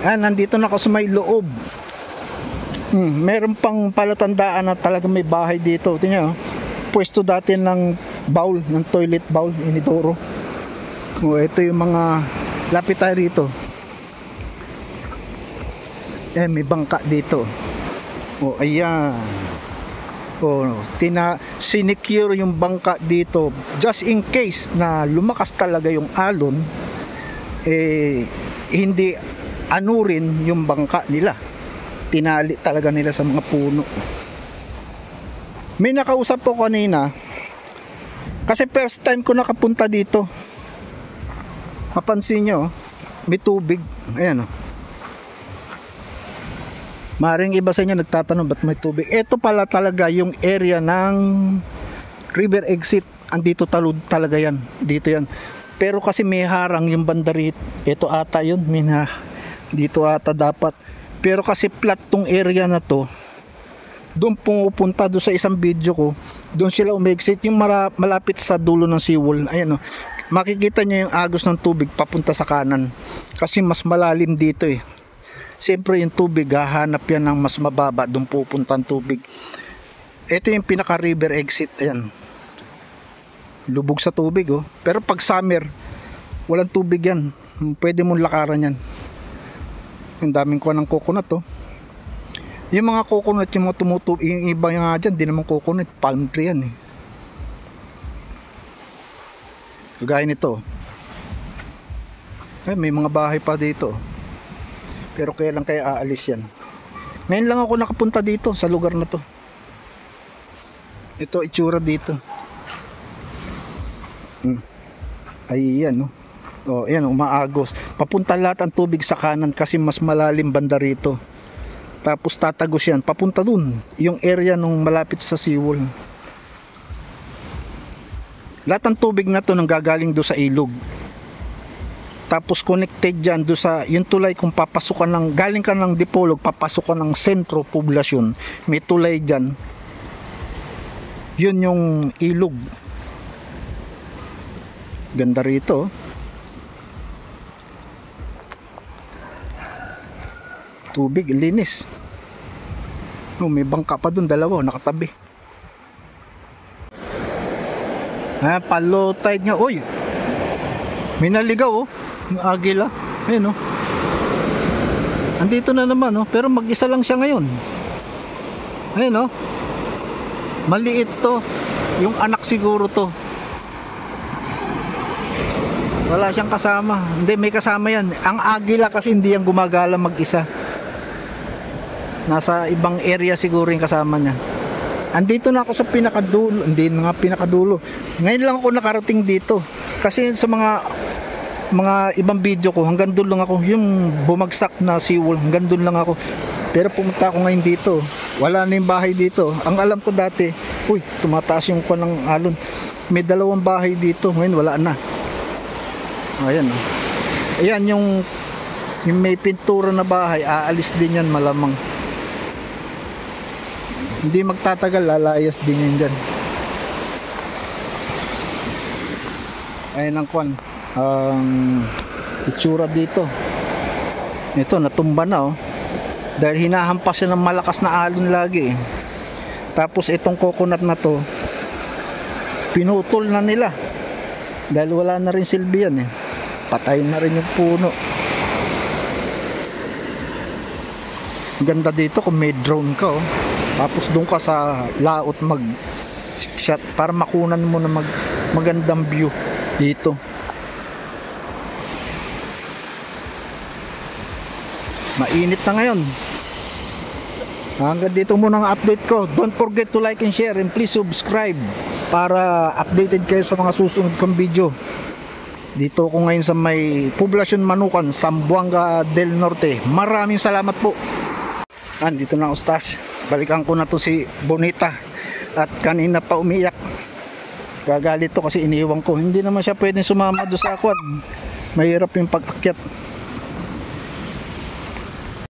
Nandito na ako sa may loob. Meron pang palatandaan na talaga may bahay dito. Tingnan, pwesto dati ng bowl, ng toilet bowl, inidoro. Ito yung mga lapit tayo rito. May bangka dito. Ayan. Sinecure yung bangka dito just in case na lumakas talaga yung alon, hindi anurin yung bangka nila. Tinali talaga nila sa mga puno. May nakausap po kanina kasi first time ko nakapunta dito. Mapansin nyo, may tubig. Ayan o. Maring iba sa inyo nagtatanong ba't may tubig. Ito pala talaga yung area ng river exit. Andito talaga yan. Dito yan. Pero kasi may harang yung banda rito. Ito ata yun. Dito ata dapat. Pero kasi flat tong area na to. Doon pumupunta doon sa isang video ko. Doon sila umexit. Yung malapit sa dulo ng seawall. Ayan o. Makikita nyo yung agos ng tubig papunta sa kanan. Kasi mas malalim dito eh. Siyempre yung tubig, hahanap yan ng mas mababa, doon pupunta ang tubig. Ito yung pinaka river exit. Ayan, lubog sa tubig oh. Pero pag summer, walang tubig yan. Pwede mong lakaran yan. Ang daming kuha ng coconut oh. Yung mga coconut, yung mga tumutubig, yung iba nga dyan, di naman coconut, palm tree yan eh. Gaya nito. May mga bahay pa dito. Pero kailan kaya aalis yan? Ngayon lang ako nakapunta dito sa lugar na to. Ito itsura dito. Ayan no. Ayan umaagos. Papunta lahat ang tubig sa kanan kasi mas malalim banda rito. Tapos tatagos yan papunta dun. Yung area nung malapit sa seawall. Lahat ng tubig na to nang gagaling do sa ilog. Tapos connected dyan do sa yung tulay kung papasukan ng galing ka ng Dipolog, papasukan ng sentro poblasyon, may tulay dyan, yun yung ilog. Ganda rito tubig, linis. May bangka pa dun, dalawa nakatabi. Palo tide nga. Uy, may naligaw oh, agila. Ayun oh. Andito na naman oh, pero mag-isa lang siya ngayon. Ayun oh. Maliit to. Yung anak siguro to. Wala siyang kasama. Hindi, may kasama yan. Ang agila kasi hindi yan gumagala mag-isa. Nasa ibang area siguro yung kasama niya. Andito na ako sa pinakadulo. Hindi na nga pinakadulo. Ngayon lang ako nakarating dito. Kasi sa mga ibang video ko, hanggang doon lang ako. Yung bumagsak na seawall, hanggang doon lang ako. Pero pumunta ako ngayon dito. Wala na yung bahay dito. Ang alam ko dati, uy, tumataas yung kuwan ng alon. May dalawang bahay dito. Ngayon wala na. Ayan oh. Ayan yung may pintura na bahay. Aalis din yan malamang. Hindi magtatagal, lalayas din yan dyan. Ayan ang kwan, itsura dito. Ito natumba na oh. Dahil hinahampas siya ng malakas na alon lagi eh. Tapos itong coconut na to, pinutol na nila. Dahil wala na rin silbi yan eh. Patay na rin yung puno. Ganda dito kung may drone ka oh. Tapos doon ka sa laot mag shot para makunan mo na magandang view dito. Mainit na ngayon. Hanggang dito muna ang update ko. Don't forget to like and share and please subscribe para updated kayo sa mga susunod kong video. Dito ko ngayon sa may Poblacion Manukan, Zamboanga del Norte. Maraming salamat po. Dito na ako sa taas. Balikan ko na to si Bonita. At kanina pa umiyak. Gagalit to kasi iniwan ko. Hindi naman siya pwedeng sumama doon sa aquad. Mahirap yung pag-akyat.